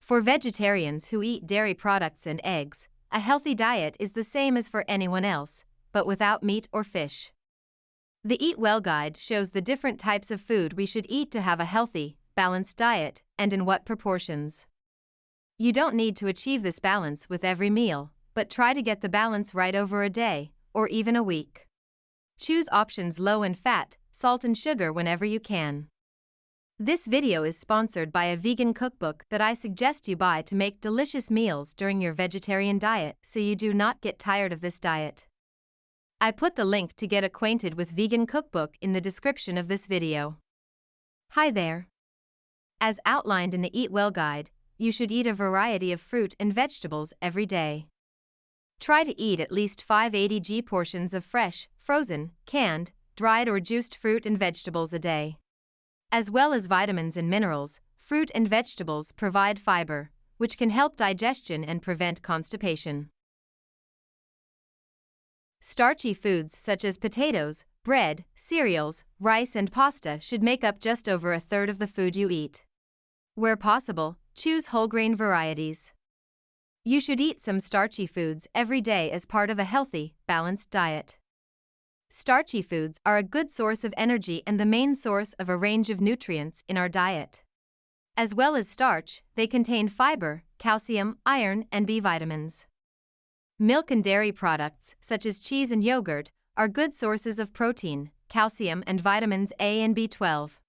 For vegetarians who eat dairy products and eggs, a healthy diet is the same as for anyone else, but without meat or fish. The Eatwell guide shows the different types of food we should eat to have a healthy, balanced diet, and in what proportions. You don't need to achieve this balance with every meal, but try to get the balance right over a day, or even a week. Choose options low in fat, salt and sugar whenever you can. This video is sponsored by a vegan cookbook that I suggest you buy to make delicious meals during your vegetarian diet so you do not get tired of this diet. I put the link to get acquainted with vegan cookbook in the description of this video. Hi there. As outlined in the Eatwell guide, you should eat a variety of fruit and vegetables every day. Try to eat at least 580 portions of fresh, frozen, canned, dried or juiced fruit and vegetables a day. As well as vitamins and minerals, fruit and vegetables provide fiber, which can help digestion and prevent constipation. Starchy foods such as potatoes, bread, cereals, rice and pasta should make up just over a third of the food you eat. Where possible, choose whole grain varieties. You should eat some starchy foods every day as part of a healthy, balanced diet. Starchy foods are a good source of energy and the main source of a range of nutrients in our diet. As well as starch, they contain fiber, calcium, iron, and B vitamins. Milk and dairy products, such as cheese and yogurt, are good sources of protein, calcium, and vitamins A and B12.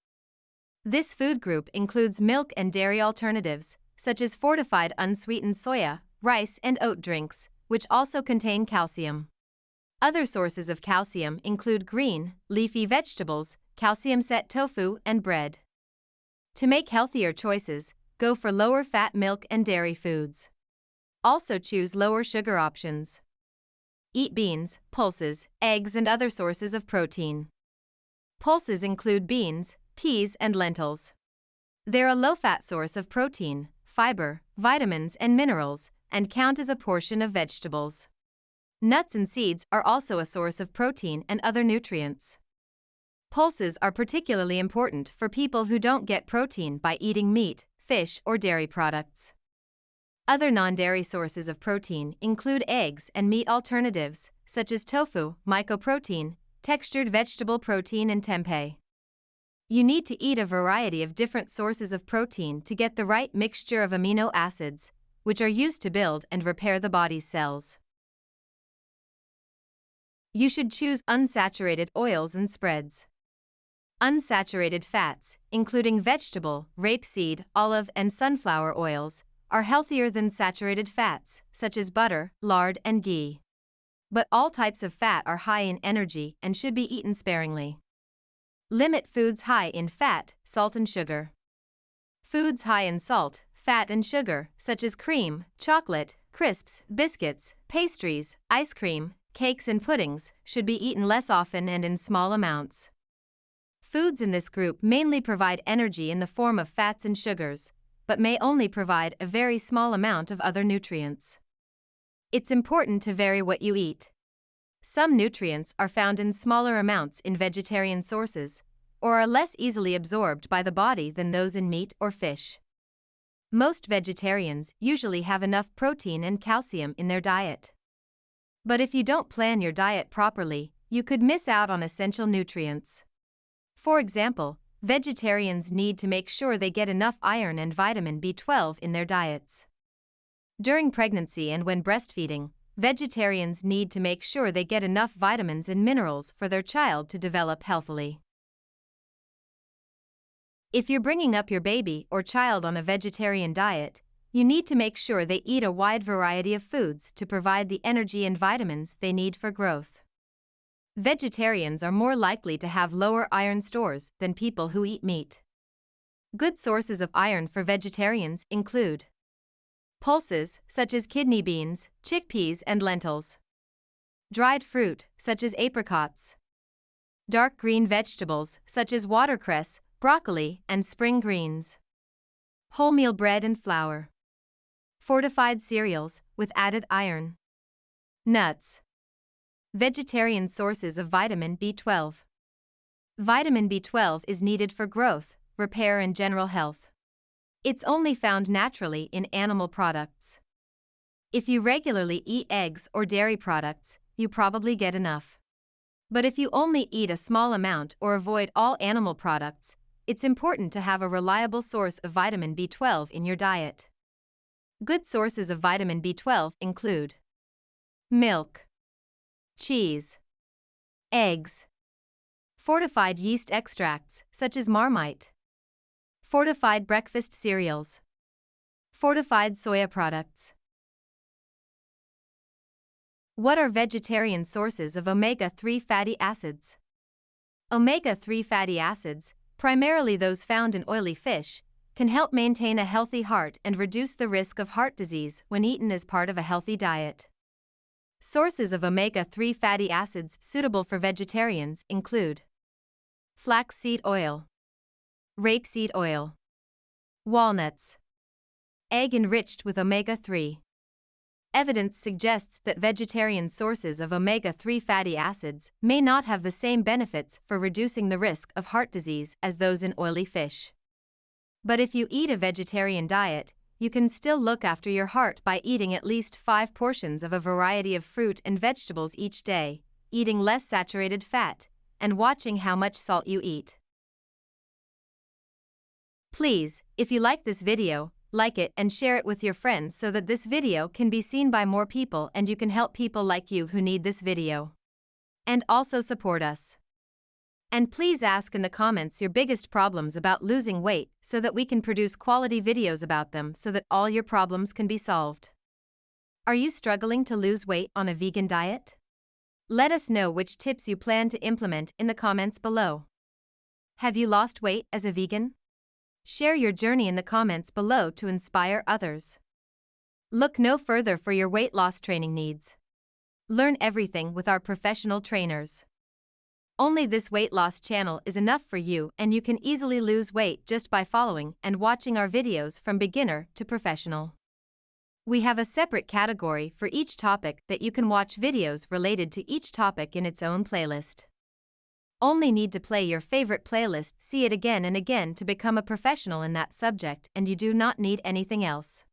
This food group includes milk and dairy alternatives, such as fortified unsweetened soya, rice, and oat drinks, which also contain calcium. Other sources of calcium include green, leafy vegetables, calcium-set tofu, and bread. To make healthier choices, go for lower-fat milk and dairy foods. Also choose lower sugar options. Eat beans, pulses, eggs, and other sources of protein. Pulses include beans, peas, and lentils. They're a low-fat source of protein, fiber, vitamins, and minerals, and count as a portion of vegetables. Nuts and seeds are also a source of protein and other nutrients. Pulses are particularly important for people who don't get protein by eating meat, fish, or dairy products. Other non-dairy sources of protein include eggs and meat alternatives, such as tofu, mycoprotein, textured vegetable protein, and tempeh. You need to eat a variety of different sources of protein to get the right mixture of amino acids, which are used to build and repair the body's cells. You should choose unsaturated oils and spreads. Unsaturated fats, including vegetable, rapeseed, olive, and sunflower oils, are healthier than saturated fats, such as butter, lard, and ghee. But all types of fat are high in energy and should be eaten sparingly. Limit foods high in fat, salt, and sugar. Foods high in salt, fat, and sugar, such as cream, chocolate, crisps, biscuits, pastries, ice cream, cakes, and puddings, should be eaten less often and in small amounts. Foods in this group mainly provide energy in the form of fats and sugars, but may only provide a very small amount of other nutrients. It's important to vary what you eat. Some nutrients are found in smaller amounts in vegetarian sources, or are less easily absorbed by the body than those in meat or fish. Most vegetarians usually have enough protein and calcium in their diet. But if you don't plan your diet properly, you could miss out on essential nutrients. For example, vegetarians need to make sure they get enough iron and vitamin B12 in their diets. During pregnancy and when breastfeeding, vegetarians need to make sure they get enough vitamins and minerals for their child to develop healthily. If you're bringing up your baby or child on a vegetarian diet, you need to make sure they eat a wide variety of foods to provide the energy and vitamins they need for growth. Vegetarians are more likely to have lower iron stores than people who eat meat. Good sources of iron for vegetarians include pulses, such as kidney beans, chickpeas, and lentils. Dried fruit, such as apricots. Dark green vegetables, such as watercress, broccoli, and spring greens. Wholemeal bread and flour. Fortified cereals, with added iron. Nuts. Vegetarian sources of vitamin B12. Vitamin B12 is needed for growth, repair, and general health. It's only found naturally in animal products. If you regularly eat eggs or dairy products, you probably get enough. But if you only eat a small amount or avoid all animal products, it's important to have a reliable source of vitamin B12 in your diet. Good sources of vitamin B12 include milk, cheese, eggs, fortified yeast extracts such as Marmite, fortified breakfast cereals, fortified soya products. What are vegetarian sources of omega-3 fatty acids? Omega-3 fatty acids, primarily those found in oily fish, can help maintain a healthy heart and reduce the risk of heart disease when eaten as part of a healthy diet. Sources of omega-3 fatty acids suitable for vegetarians include flaxseed oil, rapeseed oil, walnuts, egg enriched with omega-3. Evidence suggests that vegetarian sources of omega-3 fatty acids may not have the same benefits for reducing the risk of heart disease as those in oily fish. But if you eat a vegetarian diet, you can still look after your heart by eating at least 5 portions of a variety of fruit and vegetables each day, eating less saturated fat, and watching how much salt you eat. Please, if you like this video, like it and share it with your friends so that this video can be seen by more people and you can help people like you who need this video. And also support us. And please ask in the comments your biggest problems about losing weight so that we can produce quality videos about them so that all your problems can be solved. Are you struggling to lose weight on a vegan diet? Let us know which tips you plan to implement in the comments below. Have you lost weight as a vegan? Share your journey in the comments below to inspire others. Look no further for your weight loss training needs. Learn everything with our professional trainers. Only this weight loss channel is enough for you, and you can easily lose weight just by following and watching our videos from beginner to professional. We have a separate category for each topic that you can watch videos related to each topic in its own playlist. Only need to play your favorite playlist, see it again and again to become a professional in that subject, and you do not need anything else.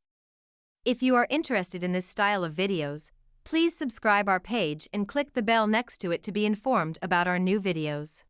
If you are interested in this style of videos, please subscribe our page and click the bell next to it to be informed about our new videos.